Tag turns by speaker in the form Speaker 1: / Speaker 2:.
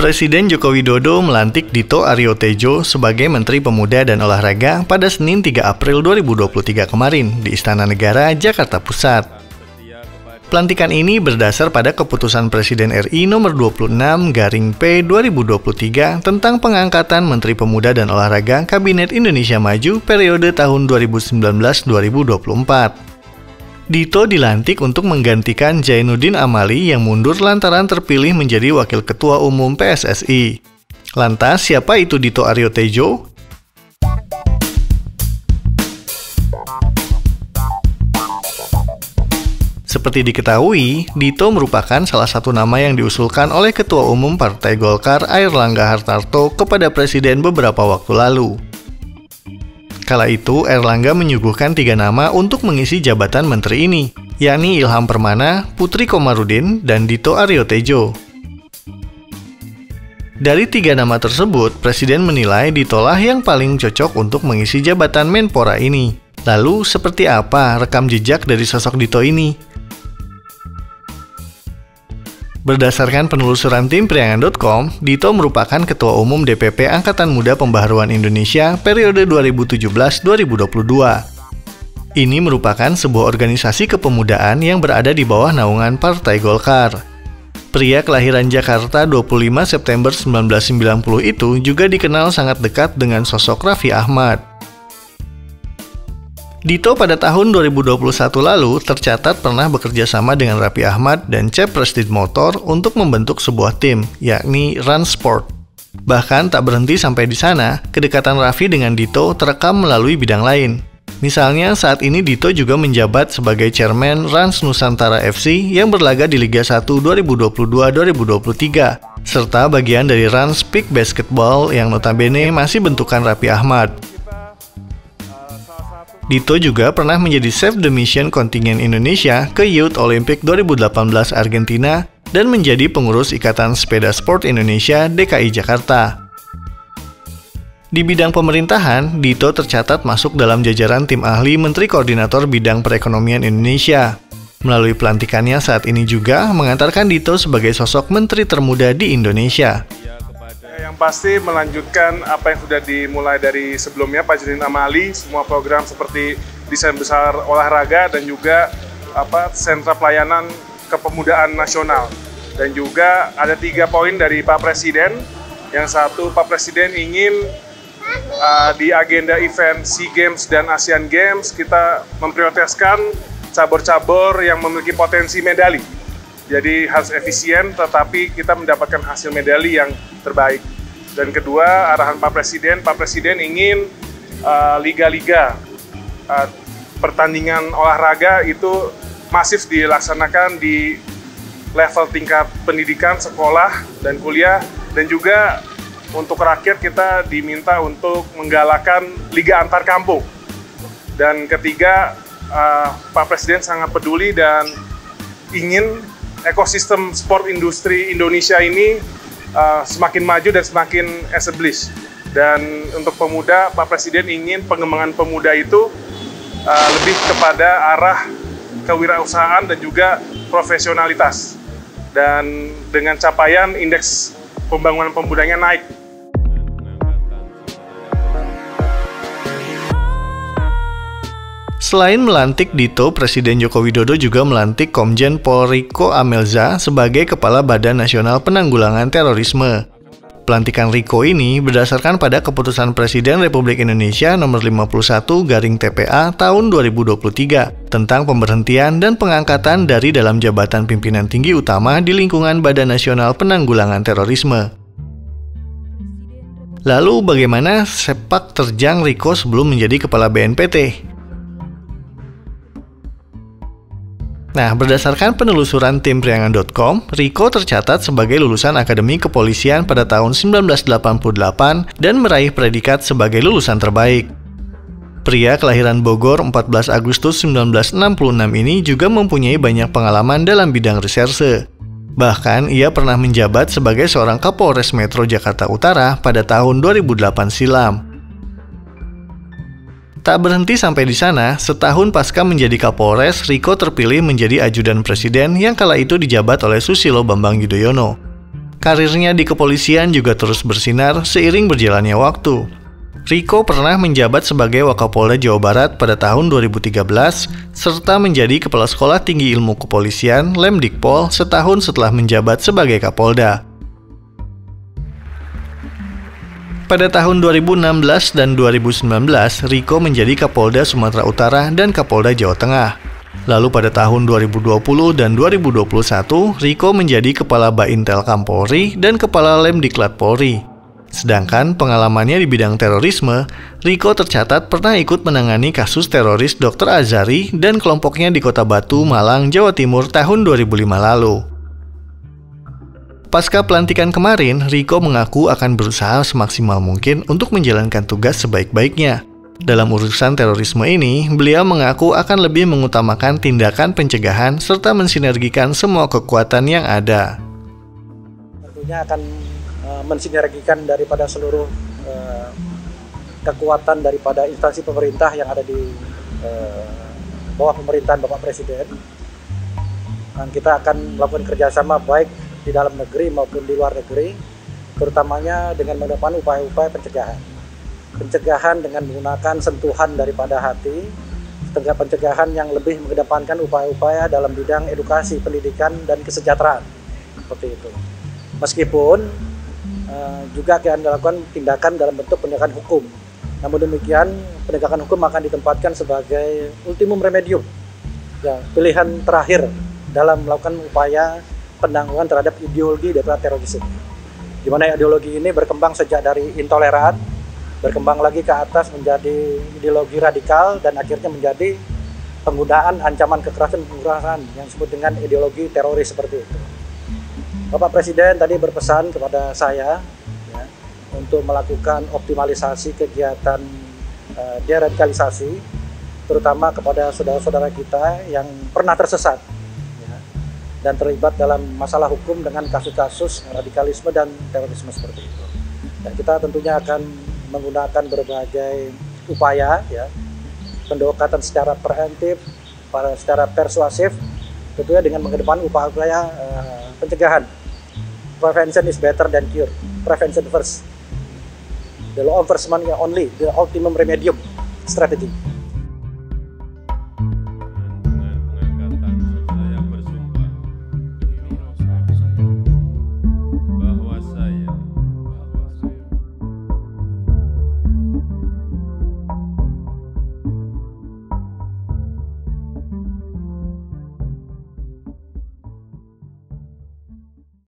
Speaker 1: Presiden Joko Widodo melantik Dito Aryo Tejo sebagai Menteri Pemuda dan Olahraga pada Senin 3 April 2023 kemarin di Istana Negara, Jakarta Pusat. Pelantikan ini berdasar pada keputusan Presiden RI nomor 26/P 2023 tentang pengangkatan Menteri Pemuda dan Olahraga Kabinet Indonesia Maju periode tahun 2019-2024. Dito dilantik untuk menggantikan Zainuddin Amali yang mundur lantaran terpilih menjadi Wakil Ketua Umum PSSI. Lantas, siapa itu Dito Aryo Tejo? Seperti diketahui, Dito merupakan salah satu nama yang diusulkan oleh Ketua Umum Partai Golkar Airlangga Hartarto kepada Presiden beberapa waktu lalu. Kala itu, Airlangga menyuguhkan 3 nama untuk mengisi jabatan menteri ini, yakni Ilham Permana, Putri Komarudin, dan Dito Aryo Tejo. Dari 3 nama tersebut, Presiden menilai Dito lah yang paling cocok untuk mengisi jabatan Menpora ini. Lalu, seperti apa rekam jejak dari sosok Dito ini? Berdasarkan penelusuran tim Priangan.com, Dito merupakan Ketua Umum DPP Angkatan Muda Pembaharuan Indonesia periode 2017-2022. Ini merupakan sebuah organisasi kepemudaan yang berada di bawah naungan Partai Golkar. Pria kelahiran Jakarta 25 September 1990 itu juga dikenal sangat dekat dengan sosok Raffi Ahmad. Dito pada tahun 2021 lalu tercatat pernah bekerja sama dengan Raffi Ahmad dan CEP Prestige Motor untuk membentuk sebuah tim, yakni Rans Sport. Bahkan tak berhenti sampai di sana, kedekatan Raffi dengan Dito terekam melalui bidang lain. Misalnya saat ini Dito juga menjabat sebagai Chairman Rans Nusantara FC yang berlaga di Liga 1 2022-2023, serta bagian dari Rans Peak Basketball yang notabene masih bentukan Raffi Ahmad. Dito juga pernah menjadi Chef de Mission kontingen Indonesia ke Youth Olympic 2018 Argentina dan menjadi pengurus Ikatan Sepeda Sport Indonesia DKI Jakarta. Di bidang pemerintahan, Dito tercatat masuk dalam jajaran tim ahli Menteri Koordinator Bidang Perekonomian Indonesia. Melalui pelantikannya saat ini juga mengantarkan Dito sebagai sosok menteri termuda di Indonesia.
Speaker 2: Yang pasti melanjutkan apa yang sudah dimulai dari sebelumnya Pak Zainuddin Amali, semua program seperti desain besar olahraga dan juga sentra pelayanan kepemudaan nasional. Dan juga ada 3 poin dari Pak Presiden. Yang satu, Pak Presiden ingin di agenda event SEA Games dan Asian Games kita memprioritaskan cabur-cabur yang memiliki potensi medali. Jadi harus efisien, tetapi kita mendapatkan hasil medali yang terbaik. Dan kedua, arahan Pak Presiden ingin liga-liga pertandingan olahraga itu masif dilaksanakan di level tingkat pendidikan, sekolah, dan kuliah. Dan juga untuk rakyat kita diminta untuk menggalakkan liga antar kampung. Dan ketiga, Pak Presiden sangat peduli dan ingin ekosistem sport industri Indonesia ini semakin maju dan semakin established. Dan untuk pemuda, Pak Presiden ingin pengembangan pemuda itu lebih kepada arah kewirausahaan dan juga profesionalitas. Dan dengan capaian indeks pembangunan pemudanya naik.
Speaker 1: Selain melantik Dito, Presiden Joko Widodo juga melantik Komjen Pol Riko Amelza sebagai Kepala Badan Nasional Penanggulangan Terorisme. Pelantikan Riko ini berdasarkan pada keputusan Presiden Republik Indonesia nomor 51/TPA tahun 2023 tentang pemberhentian dan pengangkatan dari dalam jabatan pimpinan tinggi utama di lingkungan Badan Nasional Penanggulangan Terorisme. Lalu bagaimana sepak terjang Riko sebelum menjadi Kepala BNPT? Nah, berdasarkan penelusuran tim Priangan.com, Riko tercatat sebagai lulusan Akademi Kepolisian pada tahun 1988 dan meraih predikat sebagai lulusan terbaik. Pria kelahiran Bogor 14 Agustus 1966 ini juga mempunyai banyak pengalaman dalam bidang reserse. Bahkan, ia pernah menjabat sebagai seorang Kapolres Metro Jakarta Utara pada tahun 2008 silam. Tak berhenti sampai di sana, setahun pasca menjadi Kapolres, Riko terpilih menjadi ajudan presiden yang kala itu dijabat oleh Susilo Bambang Yudhoyono. Karirnya di kepolisian juga terus bersinar seiring berjalannya waktu. Riko pernah menjabat sebagai Wakapolda Jawa Barat pada tahun 2013, serta menjadi Kepala Sekolah Tinggi Ilmu Kepolisian Lemdikpol setahun setelah menjabat sebagai Kapolda. Pada tahun 2016 dan 2019, Riko menjadi Kapolda Sumatera Utara dan Kapolda Jawa Tengah. Lalu pada tahun 2020 dan 2021, Riko menjadi Kepala Baintelkam Polri dan Kepala Lemdiklat Polri. Sedangkan pengalamannya di bidang terorisme, Riko tercatat pernah ikut menangani kasus teroris Dr. Azhari dan kelompoknya di Kota Batu, Malang, Jawa Timur tahun 2005 lalu. Pasca pelantikan kemarin, Riko mengaku akan berusaha semaksimal mungkin untuk menjalankan tugas sebaik-baiknya. Dalam urusan terorisme ini, beliau mengaku akan lebih mengutamakan tindakan pencegahan serta mensinergikan semua kekuatan yang ada.
Speaker 3: Tentunya akan mensinergikan daripada seluruh kekuatan daripada instansi pemerintah yang ada di bawah pemerintahan Bapak Presiden. Dan kita akan melakukan kerjasama baik di dalam negeri maupun di luar negeri, terutamanya dengan mengedepankan upaya-upaya pencegahan. Pencegahan dengan menggunakan sentuhan daripada hati, pencegahan yang lebih mengedepankan upaya-upaya dalam bidang edukasi, pendidikan, dan kesejahteraan. Seperti itu. Meskipun juga akan dilakukan tindakan dalam bentuk penegakan hukum. Namun demikian, penegakan hukum akan ditempatkan sebagai ultimum remedium, ya, pilihan terakhir dalam melakukan upaya penanggulangan terhadap ideologi daripada terorisme. Di mana ideologi ini berkembang sejak dari intoleran, berkembang lagi ke atas menjadi ideologi radikal, dan akhirnya menjadi penggunaan ancaman kekerasan yang disebut dengan ideologi teroris seperti itu. Bapak Presiden tadi berpesan kepada saya ya, untuk melakukan optimalisasi kegiatan deradikalisasi, terutama kepada saudara-saudara kita yang pernah tersesat ya, dan terlibat dalam masalah hukum dengan kasus-kasus radikalisme dan terorisme seperti itu. Dan kita tentunya akan menggunakan berbagai upaya, ya, pendekatan secara preventif, secara persuasif, tentunya dengan mengedepankan upaya pencegahan. Prevention is better than cure. Prevention first. The law enforcement only, the ultimum remedium strategy.